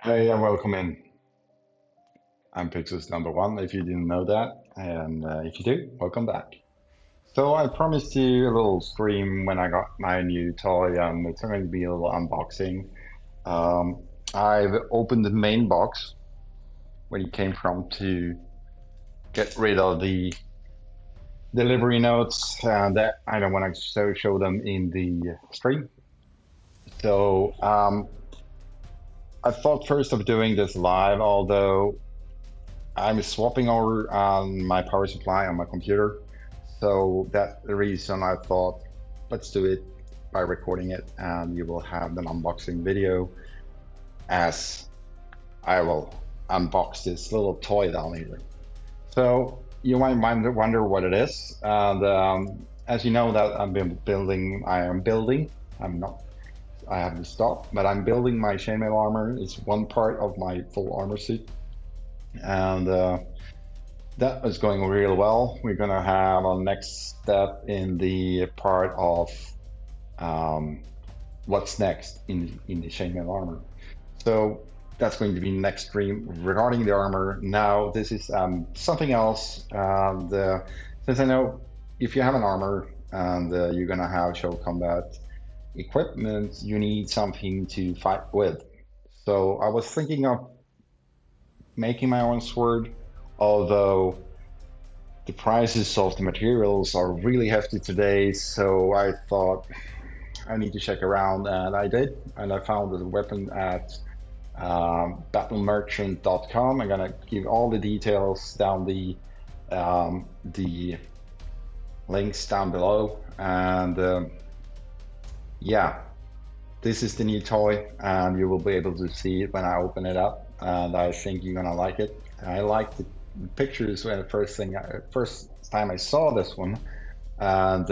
Hey, and welcome in. I'm Pixels number one, if you didn't know that. And if you do, welcome back. So I promised you a little stream when I got my new toy. It's going to be a little unboxing. Um, I've opened the main box where it came from to get rid of the delivery notes that I don't want to show them in the stream. So I thought first of doing this live, although I'm swapping over my power supply on my computer. So that's the reason I thought, let's do it by recording it, and you will have an unboxing video as I will unbox this little toy down here. So you might wonder what it is. And as you know that I'm not, I haven't stopped, but I'm building my chainmail armor. It's one part of my full armor suit. And that is going real well. We're gonna have our next step in the part of what's next in the chainmail armor. So that's going to be next stream regarding the armor. Now this is something else. Since I know if you have an armor and you're gonna have show combat equipment, you need something to fight with. So I was thinking of making my own sword, although the prices of the materials are really hefty today. So I thought I need to check around, and I did, and I found the weapon at battlemerchant.com. I'm gonna give all the details down the links down below, and yeah, this is the new toy, and you will be able to see it when I open it up, and I think you're gonna like it. I like the pictures when first time I saw this one, and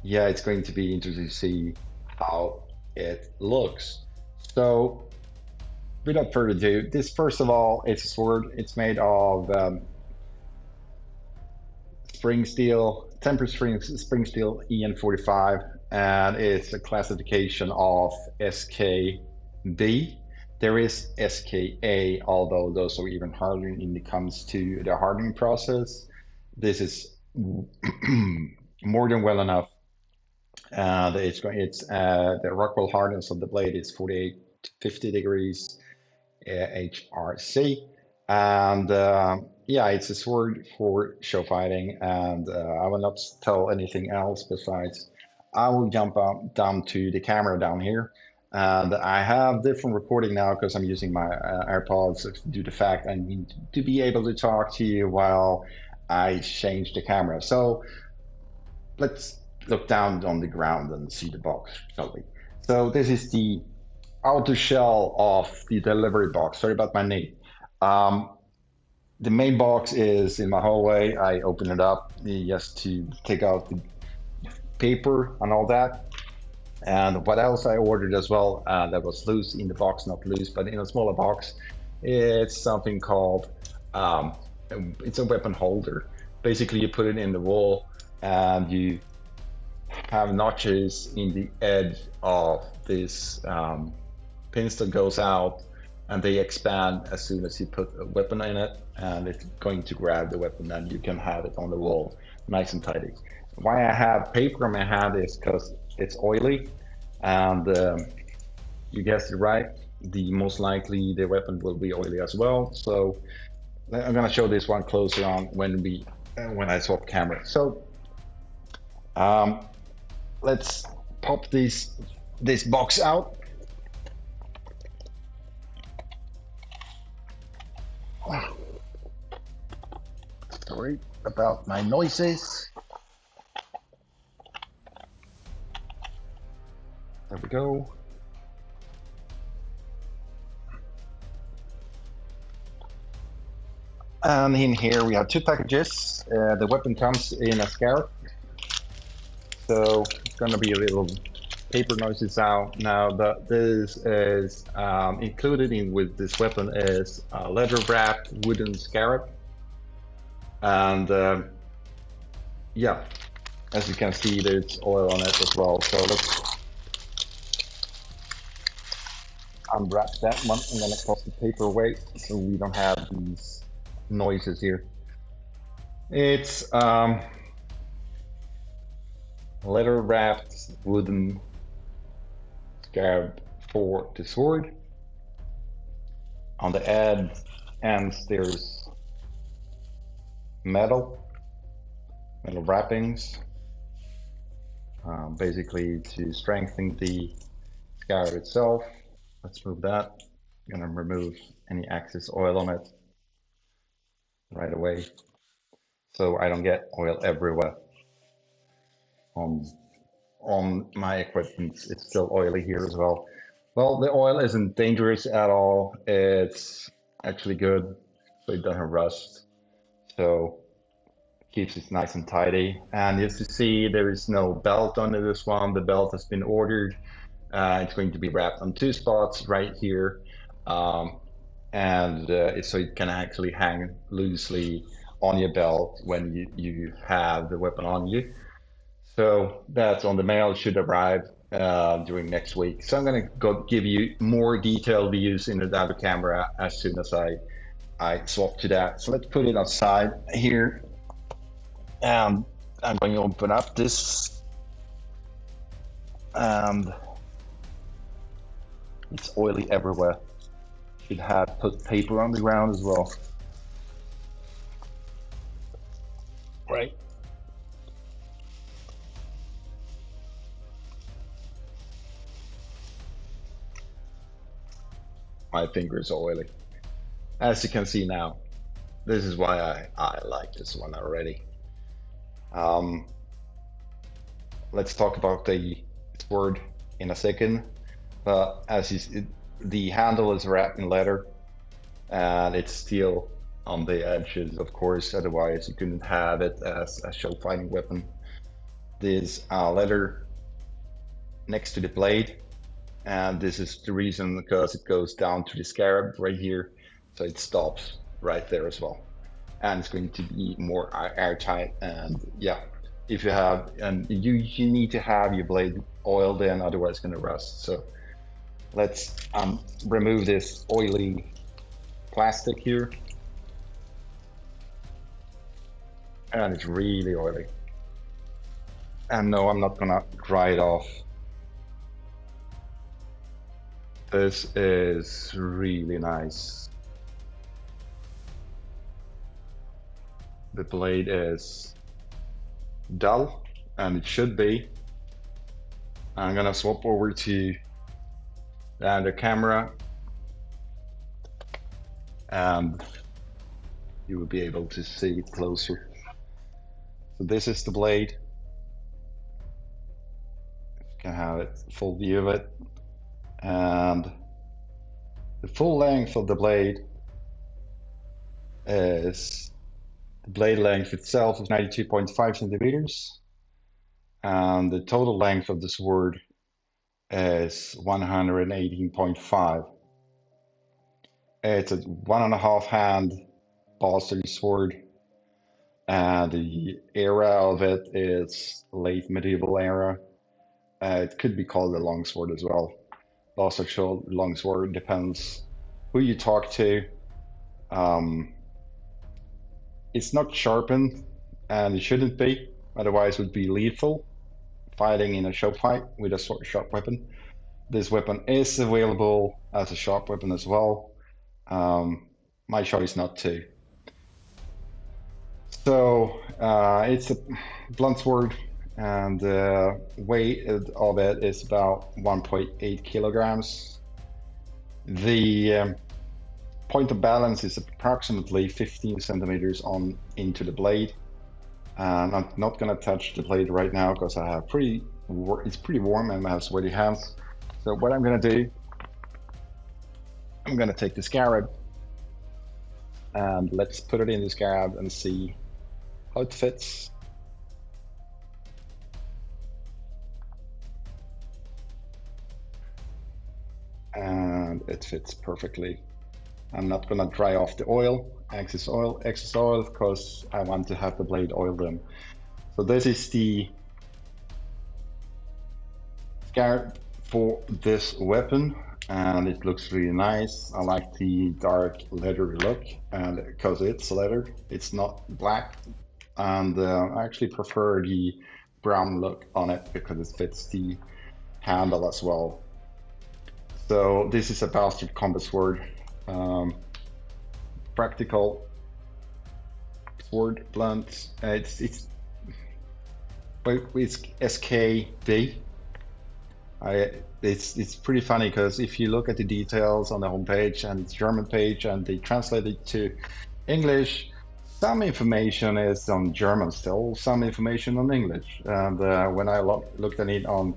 yeah, it's going to be interesting to see how it looks. So without further ado, this first of all, it's a sword. It's made of tempered Springsteel EN45, and it's a classification of SKB. There is SKA, although those are even harder when it comes to the hardening process. This is more than well enough. And it's the Rockwell hardness of the blade is 48 to 50 degrees HRC. And yeah, it's a sword for show fighting, and I will not tell anything else besides I will jump down to the camera down here. And I have different recording now because I'm using my AirPods due to the fact I need to be able to talk to you while I change the camera. So let's look down on the ground and see the box, shall we? So this is the outer shell of the delivery box. Sorry about my name. The main box is in my hallway. I open it up just to take out the paper and all that. And what else I ordered as well that was loose in the box, not loose, but in a smaller box, it's something called, it's a weapon holder. Basically, you put it in the wall and you have notches in the edge of this pins that goes out, and they expand as soon as you put a weapon in it, and it's going to grab the weapon and you can have it on the wall nice and tidy. Why I have paper on my hand is because it's oily, and you guessed it right, most likely the weapon will be oily as well. So I'm gonna show this one closer on when I swap camera. So let's pop this box out. Sorry about my noises. There we go. And in here we have two packages. The weapon comes in a scarab. So it's gonna be a little paper noises out. Now this is included in with this weapon is a leather wrapped wooden scarab. And yeah, as you can see, there's oil on it as well. So let's unwrap that one. I'm gonna toss the paper away so we don't have these noises here. It's leather wrapped wooden scarab for the sword. On the ends there's metal wrappings, basically to strengthen the scarab itself. Let's move that. I'm gonna remove any excess oil on it right away so I don't get oil everywhere on my equipment. It's still oily here as well. Well, the oil isn't dangerous at all. It's actually good, so it doesn't rust. So keeps it nice and tidy. And as you see, there is no belt under this one. The belt has been ordered. It's going to be wrapped on two spots right here. So it can actually hang loosely on your belt when you have the weapon on you. So that's on the mail, should arrive during next week. So I'm going to go give you more detailed views in the other camera as soon as I swap to that. So let's put it outside here. And I'm going to open up this, and it's oily everywhere. Should have put paper on the ground as well. Right. My finger is oily. As you can see now, this is why I like this one already. Let's talk about the sword in a second. But the handle is wrapped in leather, and it's steel on the edges, of course. Otherwise, you couldn't have it as a show fighting weapon. There's leather next to the blade, and this is the reason, because it goes down to the scarab right here, so it stops right there as well. And it's going to be more airtight. And yeah, if you have, and you need to have your blade oiled in, otherwise it's going to rust. So let's remove this oily plastic here. And it's really oily. And no, I'm not gonna dry it off. This is really nice. The blade is dull, and it should be. I'm gonna swap over to the other camera, and you will be able to see it closer. So this is the blade. You can have it full view of it, and the full length of the blade is, the blade length itself is 92.5 centimeters, and the total length of the sword is 118.5. It's a 1.5 hand bastard sword, and the era of it is late medieval era. It could be called a longsword as well. Bastard longsword, depends who you talk to. It's not sharpened, and it shouldn't be, otherwise it would be lethal fighting in a show fight with a sharp weapon. This weapon is available as a sharp weapon as well. My choice not to. So it's a blunt sword, and the weight of it is about 1.8 kilograms. The point of balance is approximately 15 centimeters on into the blade. And I'm not going to touch the blade right now because I have it's pretty warm and I have sweaty hands. So what I'm going to do, I'm going to take the scarab, and let's put it in the scarab and see how it fits. And it fits perfectly. I'm not gonna dry off the excess oil, because I want to have the blade oiled in. So this is the scarab for this weapon. and it looks really nice. I like the dark leather look, and because it's leather, it's not black. And I actually prefer the brown look on it because it fits the handle as well. So this is a bastard combat sword, um, practical sword blunt. It's SKD. It's pretty funny because if you look at the details on the homepage and it's German page and they translate it to English, some information is on German still, some information on English. And when I looked at it on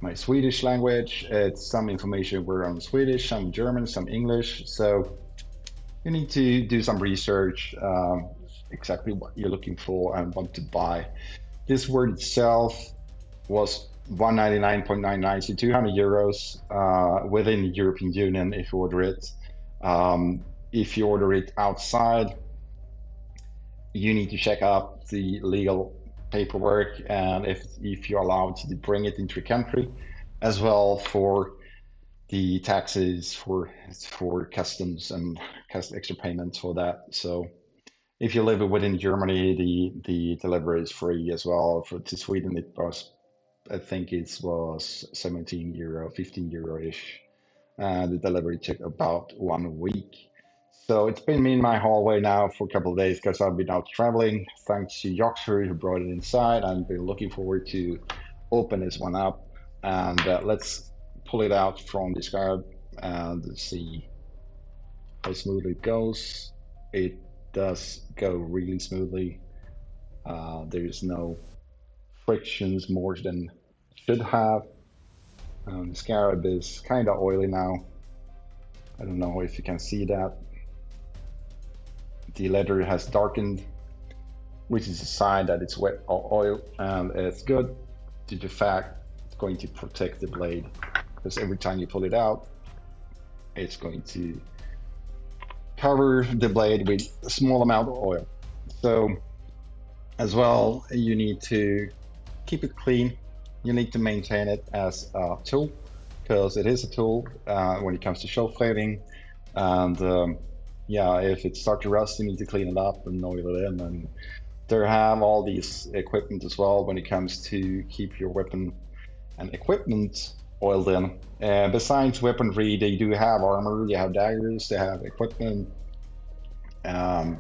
my Swedish language, it's some information were on Swedish, some German, some English. So you need to do some research, exactly what you're looking for and want to buy. This word itself was 199.99, so 200 euros within the European Union if you order it. If you order it outside, you need to check out the legal paperwork and if you're allowed to bring it into your country, as well for the taxes for customs and extra payments for that. So if you live within Germany, the delivery is free as well. To Sweden, it was, I think it was 17 euro, 15 euro-ish. The delivery took about 1 week. So it's been me in my hallway now for a couple of days because I've been out traveling. Thanks to Yoxer who brought it inside. I've been looking forward to open this one up. And let's pull it out from this card and see how smooth it goes. It does go really smoothly. There's no frictions more than should have. The scarab is kind of oily now. I don't know if you can see that. The leather has darkened, which is a sign that it's wet or oil, and it's good due to the fact it's going to protect the blade, because every time you pull it out, it's going to cover the blade with a small amount of oil. So as well, you need to keep it clean. You need to maintain it as a tool, because it is a tool when it comes to shelf cleaning. And yeah, if it starts to rust, you need to clean it up and oil it in. And they have all these equipment as well when it comes to keep your weapon and equipment oiled in. Besides weaponry, they do have armor, they have daggers, they have equipment. I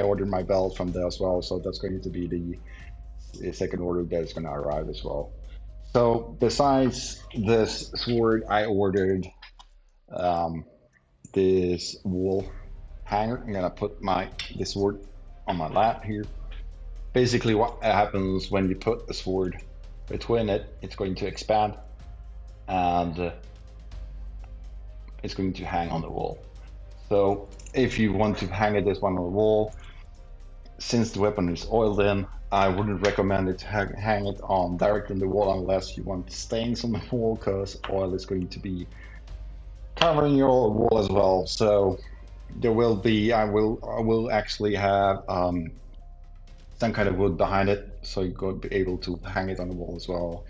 ordered my belt from there as well, so that's going to be the second order that is going to arrive as well. So besides this sword, I ordered this wool hanger. I'm gonna put this sword on my lap here. Basically, what happens when you put the sword between it, it's going to expand and it's going to hang on the wall. So if you want to hang this one on the wall, since the weapon is oiled in, I wouldn't recommend it to hang it on directly on the wall unless you want stains on the wall, because oil is going to be covering your wall as well. So there will be, I will actually have some kind of wood behind it, so you're going to be able to hang it on the wall as well.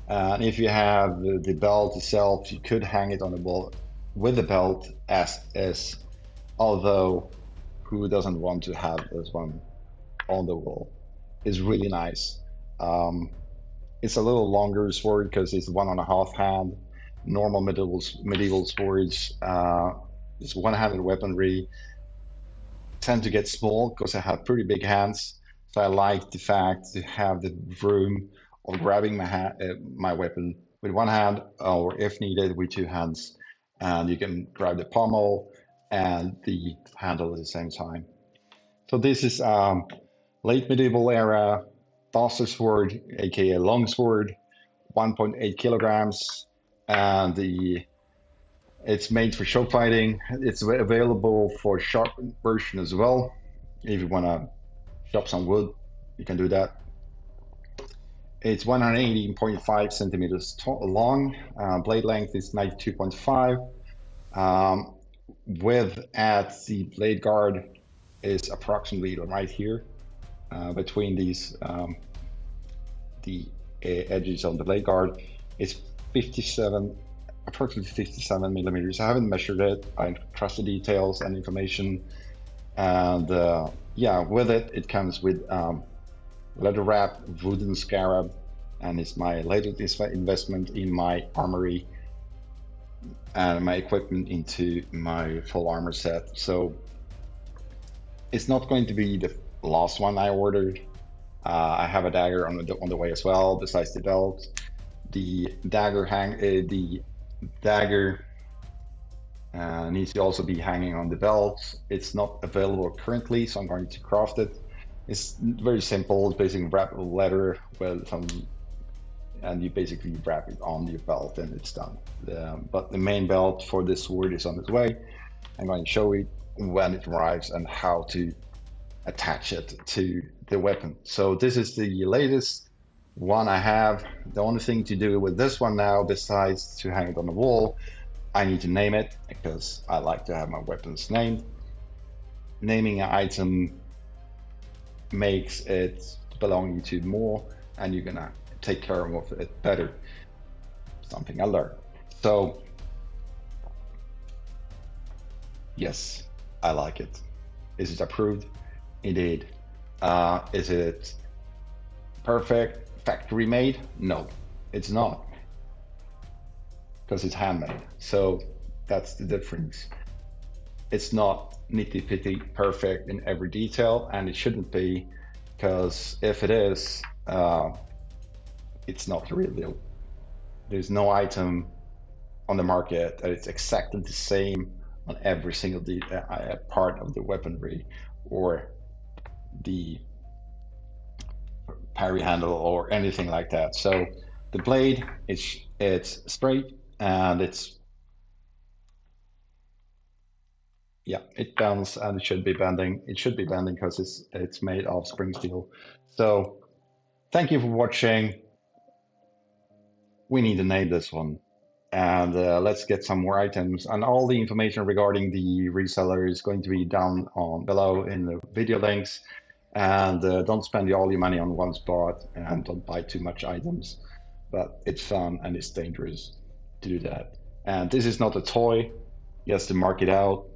And if you have the belt itself, you could hang it on the wall with the belt as is, although who doesn't want to have this one on the wall? Is really nice. It's a little longer sword because it's 1.5 hand. Normal medieval swords, it's one-handed weaponry, tend to get small because I have pretty big hands. So I like the fact to have the room of grabbing my weapon with one hand, or if needed, with 2 hands. And you can grab the pommel and the handle at the same time. So this is late medieval era bastard sword, aka long sword, 1.8 kilograms, and it's made for show fighting. It's available for sharpened version as well. If you want to chop some wood, you can do that. It's 118.5 centimeters long. Blade length is 92.5. Width at the blade guard is approximately right here, between these the edges of the blade guard. It's 57 approximately 57 millimeters. I haven't measured it. I trust the details and information. And yeah, with it, it comes with leather wrap, wooden scarab, and it's my latest investment in my armory and my equipment into my full armor set. So it's not going to be the last one I ordered. I have a dagger on the way as well, besides the belt. The dagger needs to also be hanging on the belt. It's not available currently, so I'm going to craft it. It's very simple. It's basically wrapped with leather with some, and you basically wrap it on your belt and it's done. But the main belt for this sword is on its way. I'm going to show you when it arrives and how to attach it to the weapon. So this is the latest one I have. The only thing to do with this one now, besides to hang it on the wall, I need to name it because I like to have my weapons named. Naming an item makes it belong to more, and you're gonna take care of it better. Something I learned. So yes, I like it. Is it approved? Indeed. Is it perfect factory made? No, it's not, because it's handmade. So that's the difference. It's not nitty-pitty perfect in every detail, and it shouldn't be, because if it is, it's not the real deal. There's no item on the market that is exactly the same on every single part of the weaponry or the parry handle or anything like that. So the blade, it's straight, and it's, yeah, it bends, and it should be bending. It should be bending because it's made of Springsteel. So thank you for watching. We need to name this one, and let's get some more items. And all the information regarding the reseller is going to be down on below in the video links. And don't spend all your money on one spot, and don't buy too much items. But it's fun and it's dangerous to do that. And this is not a toy. Yes, to mark it out.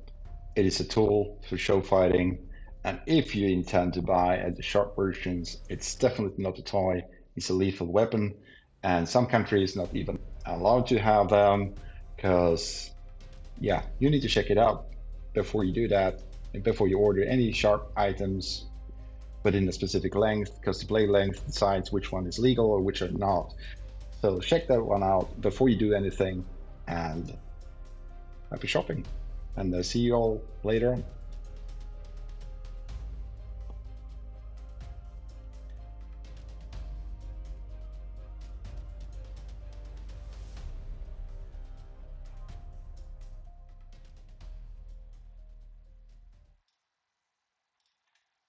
It is a tool for show fighting. And if you intend to buy the sharp versions, it's definitely not a toy. It's a lethal weapon. And some countries not even allowed to have them, because yeah, you need to check it out before you do that, and before you order any sharp items within a specific length, because the blade length decides which one is legal or which are not. So check that one out before you do anything, and happy shopping, and see you all later on.